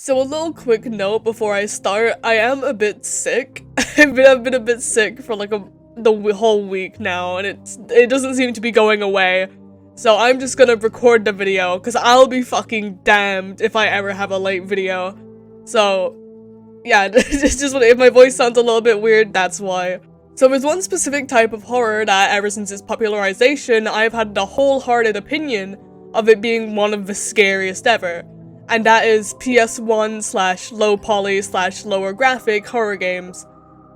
So a little quick note before I start, I am a bit sick. I've been a bit sick for like the whole week now, and it doesn't seem to be going away. So I'm just gonna record the video, because I'll be fucking damned if I ever have a late video. So, yeah, it's just if my voice sounds a little bit weird, that's why. So there's one specific type of horror that, ever since its popularization, I've had the wholehearted opinion of it being one of the scariest ever. And that is PS1/low poly/lower graphic horror games.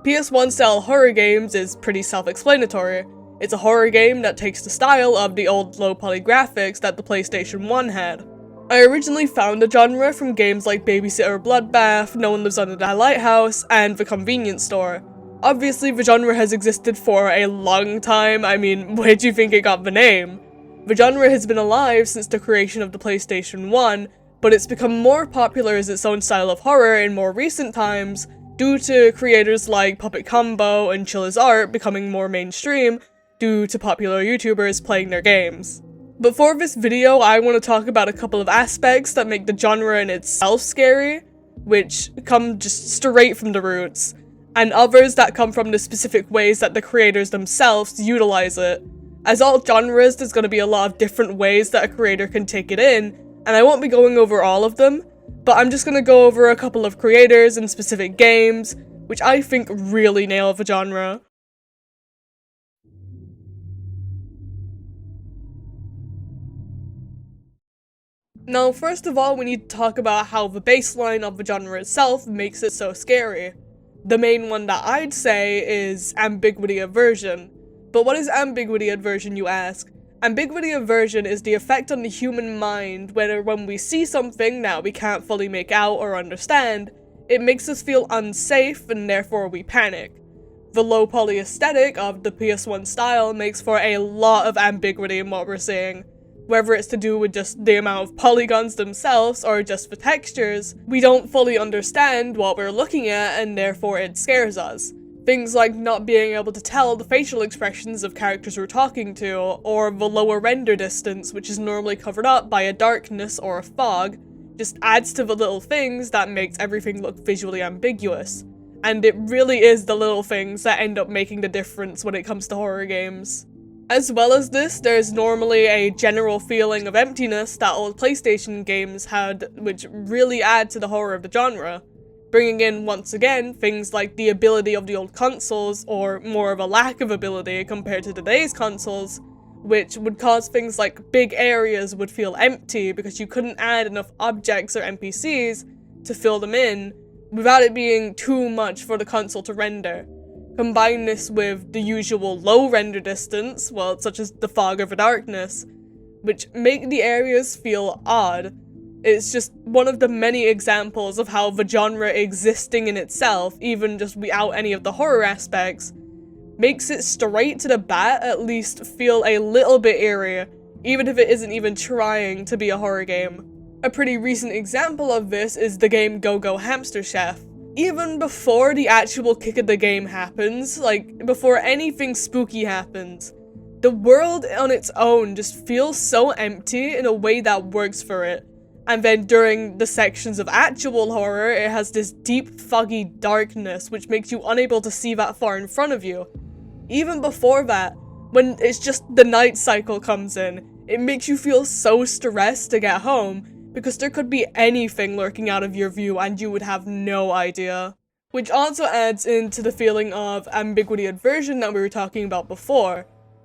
PS1 style horror games is pretty self-explanatory. It's a horror game that takes the style of the old low poly graphics that the PlayStation 1 had. I originally found the genre from games like Babysitter Bloodbath, No One Lives Under the Lighthouse, and The Convenience Store. Obviously, the genre has existed for a long time. I mean, where do you think it got the name? The genre has been alive since the creation of the PlayStation 1, but it's become more popular as its own style of horror in more recent times, due to creators like Puppet Combo and Chill Is Art becoming more mainstream, due to popular YouTubers playing their games. But for this video, I want to talk about a couple of aspects that make the genre in itself scary, which come just straight from the roots, and others that come from the specific ways that the creators themselves utilize it. As all genres, there's going to be a lot of different ways that a creator can take it in, and I won't be going over all of them, but I'm just going to go over a couple of creators and specific games, which I think really nail the genre. Now, first of all, we need to talk about how the baseline of the genre itself makes it so scary. The main one that I'd say is Ambiguity Aversion. But what is Ambiguity Aversion, you ask? Ambiguity aversion is the effect on the human mind where when we see something that we can't fully make out or understand, it makes us feel unsafe and therefore we panic. The low poly aesthetic of the PS1 style makes for a lot of ambiguity in what we're seeing. Whether it's to do with just the amount of polygons themselves or just the textures, we don't fully understand what we're looking at and therefore it scares us. Things like not being able to tell the facial expressions of characters we're talking to, or the lower render distance, which is normally covered up by a darkness or a fog, just adds to the little things that makes everything look visually ambiguous. And it really is the little things that end up making the difference when it comes to horror games. As well as this, there's normally a general feeling of emptiness that old PlayStation games had, which really add to the horror of the genre. Bringing in, once again, things like the ability of the old consoles, or more of a lack of ability compared to today's consoles, which would cause things like big areas would feel empty because you couldn't add enough objects or NPCs to fill them in without it being too much for the console to render. Combine this with the usual low render distance, well, such as the fog or the darkness, which make the areas feel odd. It's just one of the many examples of how the genre existing in itself, even just without any of the horror aspects, makes it straight to the bat at least feel a little bit eerie, even if it isn't even trying to be a horror game. A pretty recent example of this is the game Go-Go Hamster Chef. Even before the actual kick of the game happens, like before anything spooky happens, the world on its own just feels so empty in a way that works for it. And then during the sections of actual horror, it has this deep, foggy darkness which makes you unable to see that far in front of you. Even before that, when it's just the night cycle comes in, it makes you feel so stressed to get home because there could be anything lurking out of your view and you would have no idea. Which also adds into the feeling of ambiguity aversion that we were talking about before.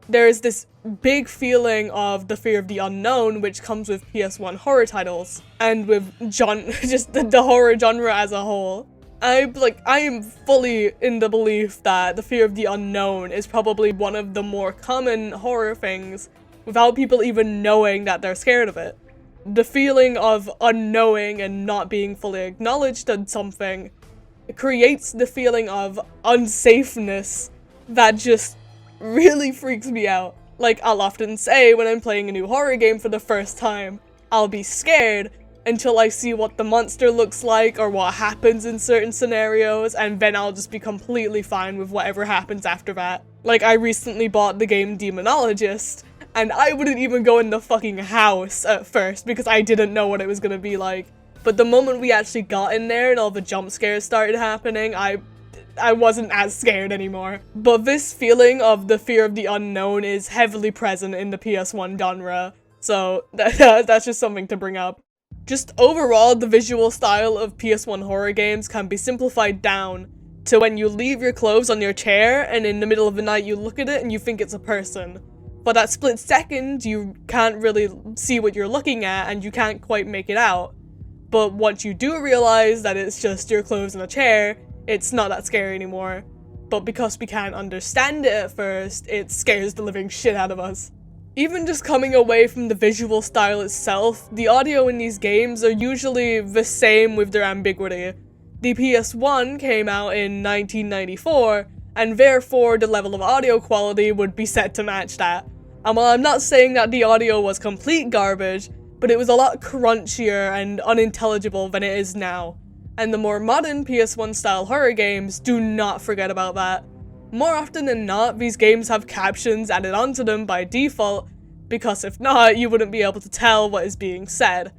There's this big feeling of the fear of the unknown which comes with PS1 horror titles, and with just the horror genre as a whole. I am fully in the belief that the fear of the unknown is probably one of the more common horror things without people even knowing that they're scared of it. The feeling of unknowing and not being fully acknowledged in something creates the feeling of unsafeness that just really freaks me out. Like, I'll often say when I'm playing a new horror game for the first time, I'll be scared until I see what the monster looks like or what happens in certain scenarios, and then I'll just be completely fine with whatever happens after that. Like, I recently bought the game Demonologist, and I wouldn't even go in the fucking house at first because I didn't know what it was gonna be like. but the moment we actually got in there and all the jump scares started happening, I wasn't as scared anymore. But this feeling of the fear of the unknown is heavily present in the PS1 genre, so that's just something to bring up. Just overall, the visual style of PS1 horror games can be simplified down to when you leave your clothes on your chair and in the middle of the night you look at it and you think it's a person. For that split second, you can't really see what you're looking at and you can't quite make it out. But once you do realize that it's just your clothes in a chair, it's not that scary anymore. But because we can't understand it at first, it scares the living shit out of us. Even just coming away from the visual style itself, the audio in these games are usually the same with their ambiguity. The PS1 came out in 1994, and therefore the level of audio quality would be set to match that. And while I'm not saying that the audio was complete garbage, but it was a lot crunchier and unintelligible than it is now. And the more modern PS1 style horror games do not forget about that. More often than not, these games have captions added onto them by default, because if not, you wouldn't be able to tell what is being said.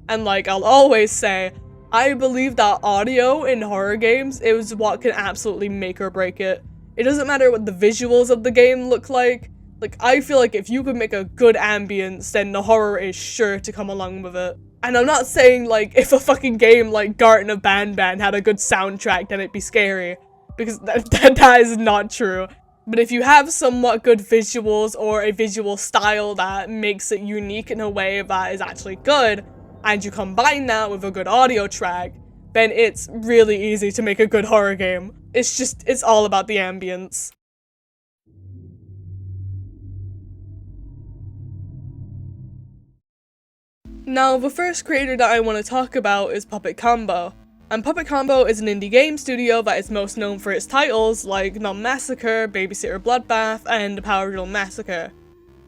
And like I'll always say, I believe that audio in horror games is what can absolutely make or break it. It doesn't matter what the visuals of the game look like. Like, I feel like if you could make a good ambience, then the horror is sure to come along with it. And I'm not saying, like, if a fucking game like Garten of Banban had a good soundtrack, then it'd be scary. Because that is not true. But if you have somewhat good visuals or a visual style that makes it unique in a way that is actually good, and you combine that with a good audio track, then it's really easy to make a good horror game. It's all about the ambience. Now, the first creator that I want to talk about is Puppet Combo. And Puppet Combo is an indie game studio that is most known for its titles like Nun Massacre, Babysitter Bloodbath, and Power Drill Massacre.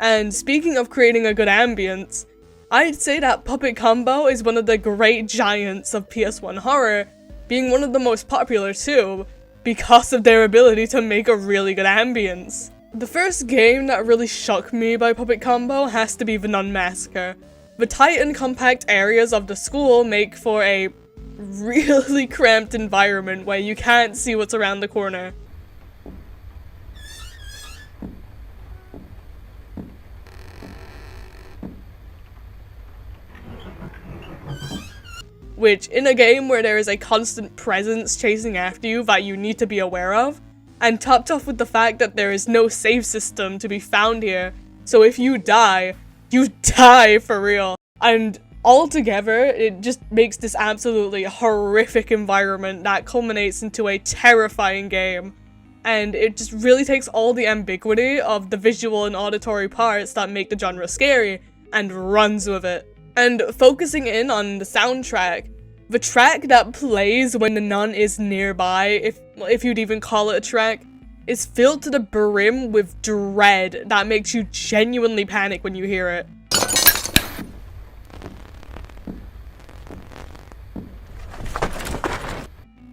And speaking of creating a good ambience, I'd say that Puppet Combo is one of the great giants of PS1 horror, being one of the most popular too, because of their ability to make a really good ambience. The first game that really shocked me by Puppet Combo has to be the Nun Massacre. The tight and compact areas of the school make for a really cramped environment where you can't see what's around the corner. Which, in a game where there is a constant presence chasing after you that you need to be aware of, and topped off with the fact that there is no save system to be found here, so if you die for real. And altogether, it just makes this absolutely horrific environment that culminates into a terrifying game. And it just really takes all the ambiguity of the visual and auditory parts that make the genre scary and runs with it. And focusing in on the soundtrack, the track that plays when the nun is nearby, if you'd even call it a track, is filled to the brim with dread that makes you genuinely panic when you hear it.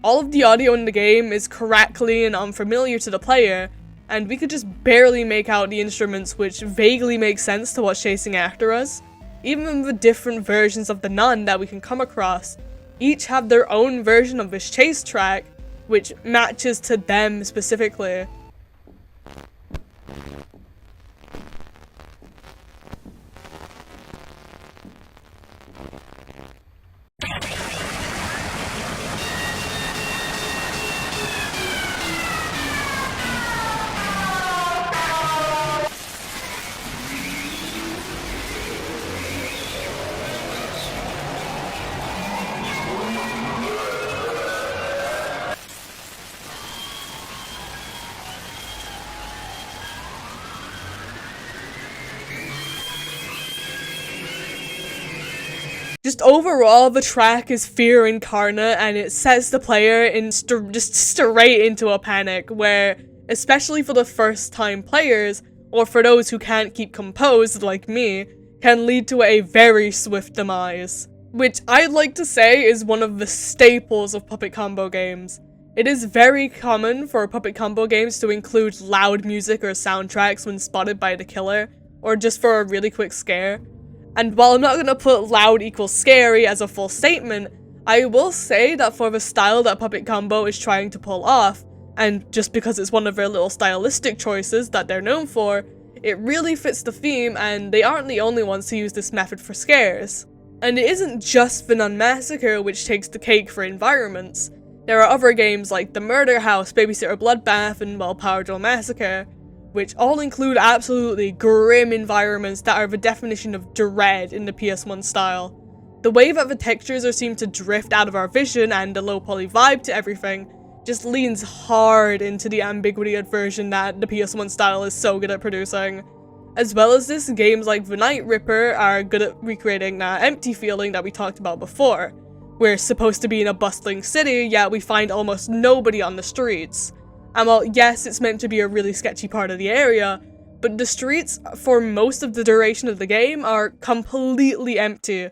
All of the audio in the game is crackly and unfamiliar to the player, and we could just barely make out the instruments which vaguely make sense to what's chasing after us. Even the different versions of the nun that we can come across, each have their own version of this chase track, which matches to them specifically. Just overall, the track is fear incarnate, and it sets the player in just straight into a panic, where, especially for the first time players, or for those who can't keep composed like me, can lead to a very swift demise. Which I'd like to say is one of the staples of Puppet Combo games. It is very common for Puppet Combo games to include loud music or soundtracks when spotted by the killer, or just for a really quick scare. And while I'm not gonna put loud equals scary as a full statement, I will say that for the style that Puppet Combo is trying to pull off, and just because it's one of their little stylistic choices that they're known for, it really fits the theme, and they aren't the only ones to use this method for scares. And it isn't just the Nun Massacre which takes the cake for environments. There are other games like The Murder House, Babysitter Bloodbath, and well, Power Drill Massacre, which all include absolutely grim environments that are the definition of dread in the PS1 style. The way that the textures are seen to drift out of our vision and the low poly vibe to everything just leans hard into the ambiguity aversion that the PS1 style is so good at producing. As well as this, games like The Night Ripper are good at recreating that empty feeling that we talked about before. We're supposed to be in a bustling city, yet we find almost nobody on the streets. And while yes, it's meant to be a really sketchy part of the area, but the streets for most of the duration of the game are completely empty.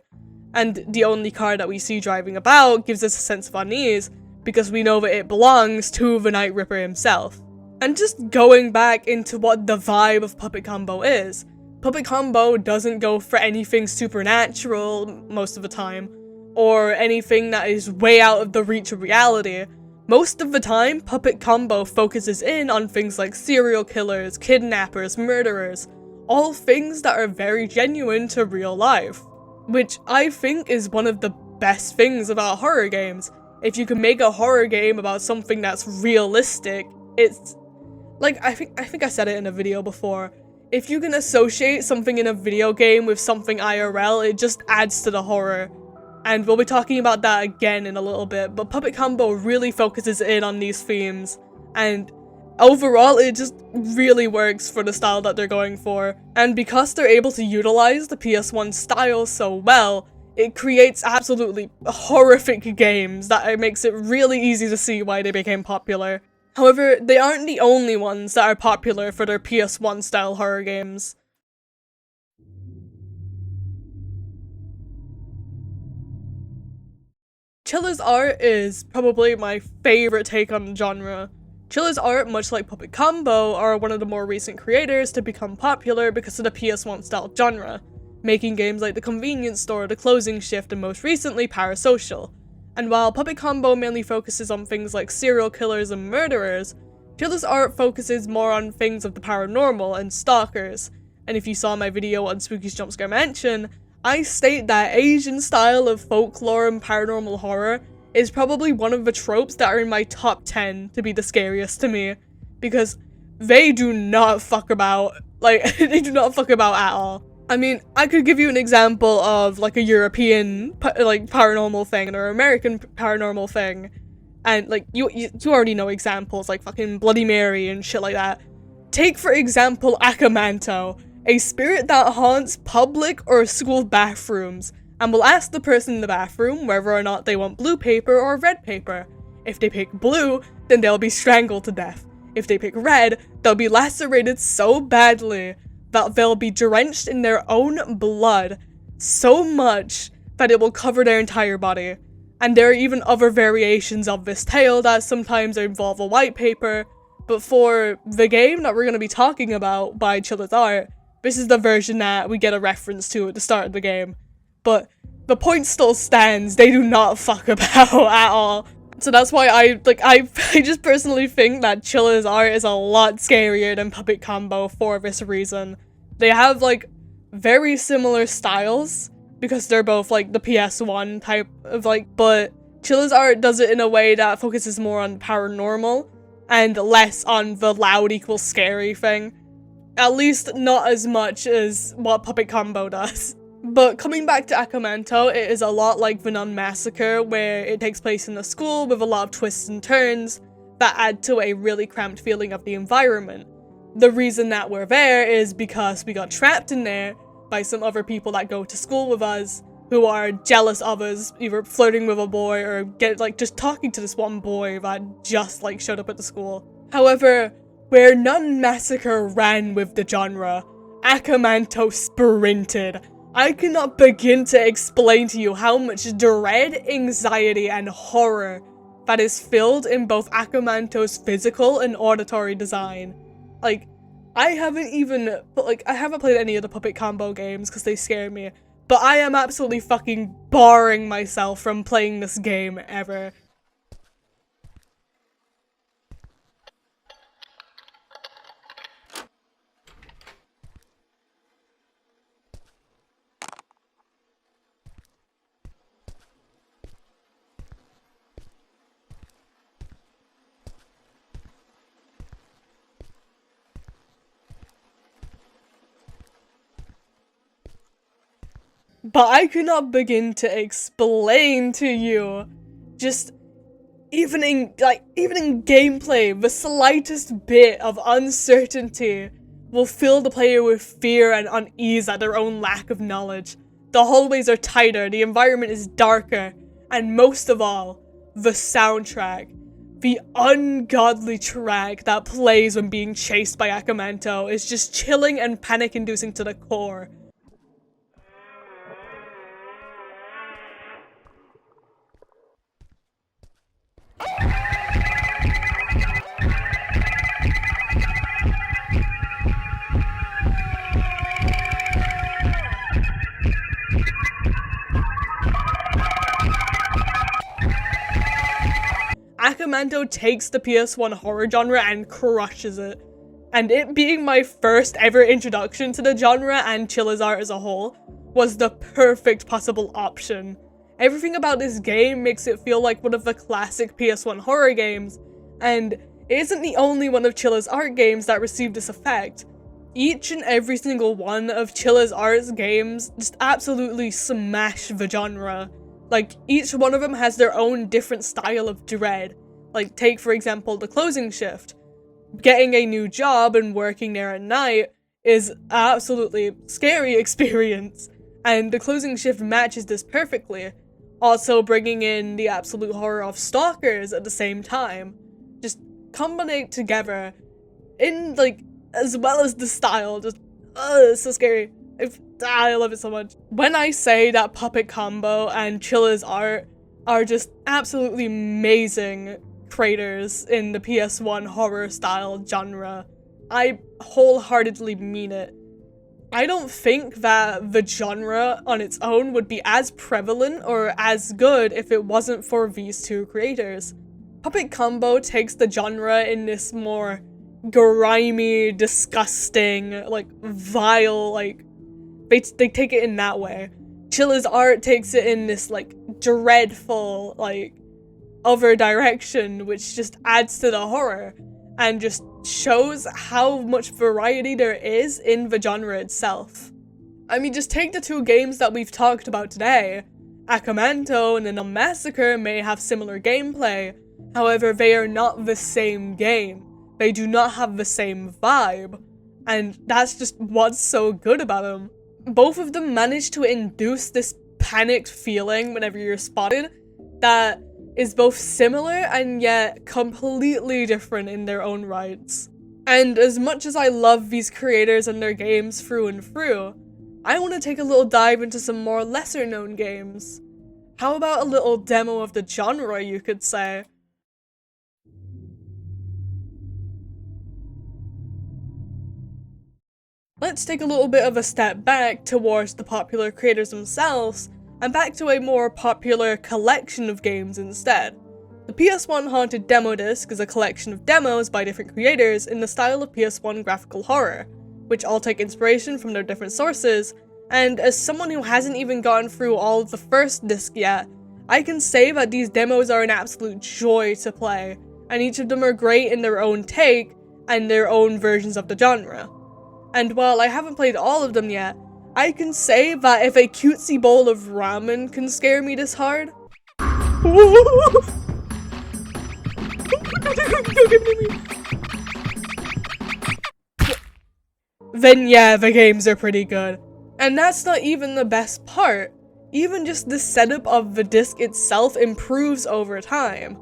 And the only car that we see driving about gives us a sense of unease, because we know that it belongs to the Night Ripper himself. And just going back into what the vibe of Puppet Combo is, Puppet Combo doesn't go for anything supernatural most of the time, or anything that is way out of the reach of reality. Most of the time, Puppet Combo focuses in on things like serial killers, kidnappers, murderers, all things that are very genuine to real life. Which I think is one of the best things about horror games. If you can make a horror game about something that's realistic, it's like, I think I said it in a video before. If you can associate something in a video game with something IRL, it just adds to the horror. And we'll be talking about that again in a little bit, but Puppet Combo really focuses in on these themes, and overall it just really works for the style that they're going for. And because they're able to utilize the PS1 style so well, it creates absolutely horrific games that it makes it really easy to see why they became popular. However, they aren't the only ones that are popular for their PS1 style horror games. Chiller's art is probably my favorite take on the genre. Chiller's art, much like Puppet Combo, are one of the more recent creators to become popular because of the PS1 style genre, making games like The Convenience Store, The Closing Shift, and most recently Parasocial. And while Puppet Combo mainly focuses on things like serial killers and murderers, Chiller's art focuses more on things of the paranormal and stalkers. And if you saw my video on Spooky's Jumpscare Mansion, I state that Asian style of folklore and paranormal horror is probably one of the tropes that are in my top 10 to be the scariest to me, because they do not fuck about, like, they do not fuck about at all. I mean, I could give you an example of, like, a European, paranormal thing, or an American paranormal thing, and, like, you already know examples, like fucking Bloody Mary and shit like that. Take, for example, Aka Manto, a spirit that haunts public or school bathrooms, and will ask the person in the bathroom whether or not they want blue paper or red paper. If they pick blue, then they'll be strangled to death. If they pick red, they'll be lacerated so badly that they'll be drenched in their own blood so much that it will cover their entire body. And there are even other variations of this tale that sometimes involve a white paper, but for the game that we're going to be talking about by Chiller's Art, this is the version that we get a reference to at the start of the game. But the point still stands, they do not fuck about at all. So that's why I just personally think that Chiller's Art is a lot scarier than Puppet Combo for this reason. They have, like, very similar styles, because they're both, like, the PS1 type of, like, but Chiller's Art does it in a way that focuses more on paranormal, and less on the loud equals scary thing. At least not as much as what Puppet Combo does. But coming back to Aka Manto, it is a lot like the Nun Massacre, where it takes place in a school with a lot of twists and turns that add to a really cramped feeling of the environment. The reason that we're there is because we got trapped in there by some other people that go to school with us, who are jealous of us, either flirting with a boy or just talking to this one boy that just, showed up at the school. However, where Nun Massacre ran with the genre, Aka Manto sprinted. I cannot begin to explain to you how much dread, anxiety, and horror that is filled in both Aka Manto's physical and auditory design. I haven't played any of the Puppet Combo games because they scare me, but I am absolutely fucking barring myself from playing this game ever. But I could not begin to explain to you, just even in gameplay, the slightest bit of uncertainty will fill the player with fear and unease at their own lack of knowledge. The hallways are tighter, the environment is darker, and most of all, the soundtrack. The ungodly track that plays when being chased by Aka Manto is just chilling and panic-inducing to the core. Aka Manto takes the PS1 horror genre and crushes it. And it being my first ever introduction to the genre and chiller's art as a whole was the perfect possible option. Everything about this game makes it feel like one of the classic PS1 horror games, and it isn't the only one of Chiller's Art games that received this effect. Each and every single one of Chiller's Art's games just absolutely smash the genre. Like, each one of them has their own different style of dread. Like, take for example the closing shift. Getting a new job and working there at night is an absolutely scary experience, and the closing shift matches this perfectly. Also bringing in the absolute horror of stalkers at the same time. Just combinate together in, like, as well as the style, just, it's so scary. I love it so much. When I say that Puppet Combo and Chiller's Art are just absolutely amazing creators in the PS1 horror style genre, I wholeheartedly mean it. I don't think that the genre on its own would be as prevalent or as good if it wasn't for these two creators. Puppet Combo takes the genre in this more grimy, disgusting, like, vile, like, they take it in that way. Chiller's Art takes it in this, like, dreadful, like, other direction, which just adds to the horror, and just shows how much variety there is in the genre itself. I mean, just take the two games that we've talked about today. Aka Manto and the Numb Massacre may have similar gameplay, however, they are not the same game. They do not have the same vibe, and that's just what's so good about them. Both of them manage to induce this panicked feeling whenever you're spotted that is both similar and yet completely different in their own rights. And as much as I love these creators and their games through and through, I want to take a little dive into some more lesser known games. How about a little demo of the genre, you could say? Let's take a little bit of a step back towards the popular creators themselves, and back to a more popular collection of games instead. The PS1 Haunted Demo Disc is a collection of demos by different creators in the style of PS1 graphical horror, which all take inspiration from their different sources, and as someone who hasn't even gone through all of the first disc yet, I can say that these demos are an absolute joy to play, and each of them are great in their own take and their own versions of the genre. And while I haven't played all of them yet, I can say that if a cutesy bowl of ramen can scare me this hard, then yeah, the games are pretty good. And that's not even the best part. Even just the setup of the disc itself improves over time.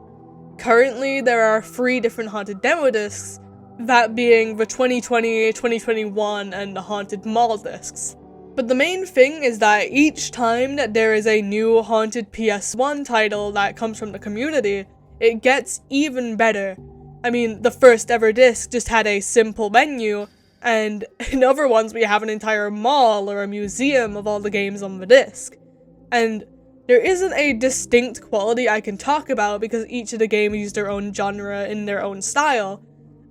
Currently, there are 3 different Haunted Demo discs, that being the 2020, 2021, and the Haunted Mall discs. But the main thing is that each time that there is a new Haunted PS1 title that comes from the community, it gets even better. I mean, the first ever disc just had a simple menu, and in other ones we have an entire mall or a museum of all the games on the disc. And there isn't a distinct quality I can talk about because each of the games use their own genre in their own style.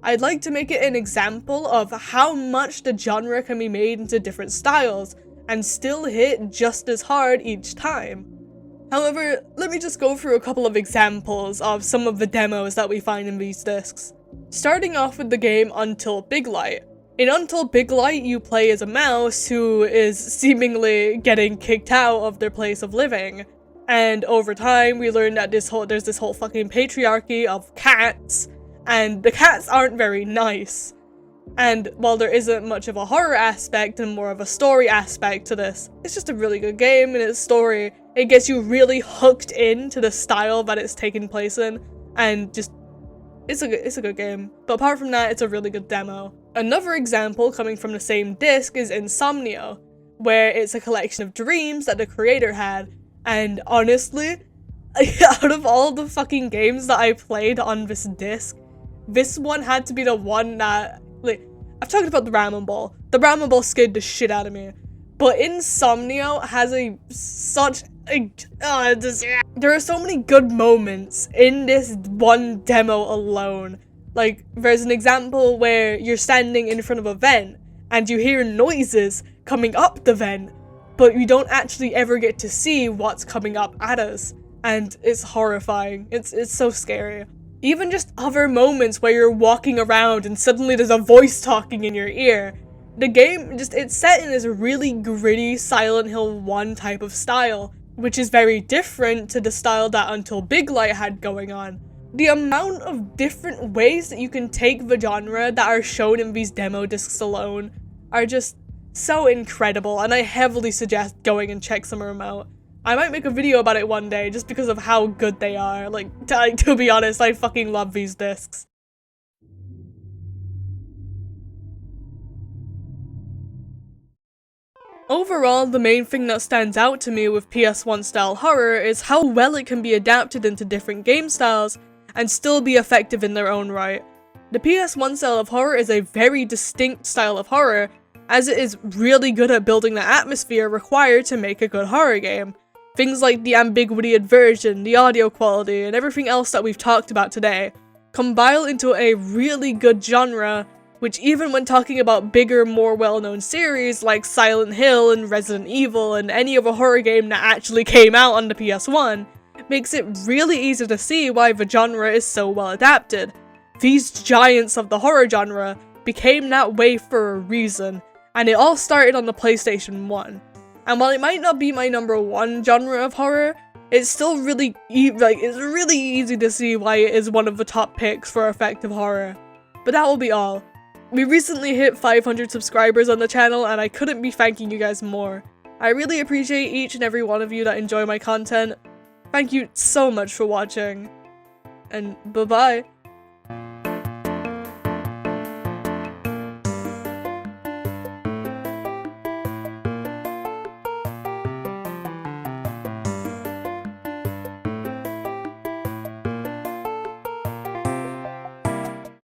I'd like to make it an example of how much the genre can be made into different styles and still hit just as hard each time. However, let me just go through a couple of examples of some of the demos that we find in these discs. Starting off with the game Until Big Light. In Until Big Light, you play as a mouse who is seemingly getting kicked out of their place of living. And over time, we learn that there's this whole fucking patriarchy of cats, and the cats aren't very nice. And while there isn't much of a horror aspect and more of a story aspect to this, it's just a really good game, and its story, it gets you really hooked into the style that it's taking place in, and just, it's a good game. But apart from that, it's a really good demo. Another example coming from the same disc is Insomnia, where it's a collection of dreams that the creator had, and honestly, out of all the fucking games that I played on this disc, this one had to be the one that, like, I've talked about the Ramen Ball. The Ramen Ball scared the shit out of me. But Insomnia has there are so many good moments in this one demo alone. Like, there's an example where you're standing in front of a vent, and you hear noises coming up the vent, but you don't actually ever get to see what's coming up at us. And it's horrifying. It's so scary. Even just other moments where you're walking around and suddenly there's a voice talking in your ear. The game, it's set in this really gritty Silent Hill 1 type of style, which is very different to the style that Until Big Light had going on. The amount of different ways that you can take the genre that are shown in these demo discs alone are just so incredible, and I heavily suggest going and check some of them out. I might make a video about it one day just because of how good they are. Like, to be honest, I fucking love these discs. Overall, the main thing that stands out to me with PS1 Style horror is how well it can be adapted into different game styles and still be effective in their own right. The PS1 style of horror is a very distinct style of horror, as it is really good at building the atmosphere required to make a good horror game. Things like the Ambiguity Aversion, the audio quality, and everything else that we've talked about today combine into a really good genre, which even when talking about bigger, more well-known series like Silent Hill and Resident Evil and any other horror game that actually came out on the PS1, makes it really easy to see why the genre is so well adapted. These giants of the horror genre became that way for a reason, and it all started on the PlayStation 1. And while it might not be my number one genre of horror, it's still really easy to see why it is one of the top picks for effective horror. But that will be all. We recently hit 500 subscribers on the channel, and I couldn't be thanking you guys more. I really appreciate each and every one of you that enjoy my content. Thank you so much for watching, and bye-bye.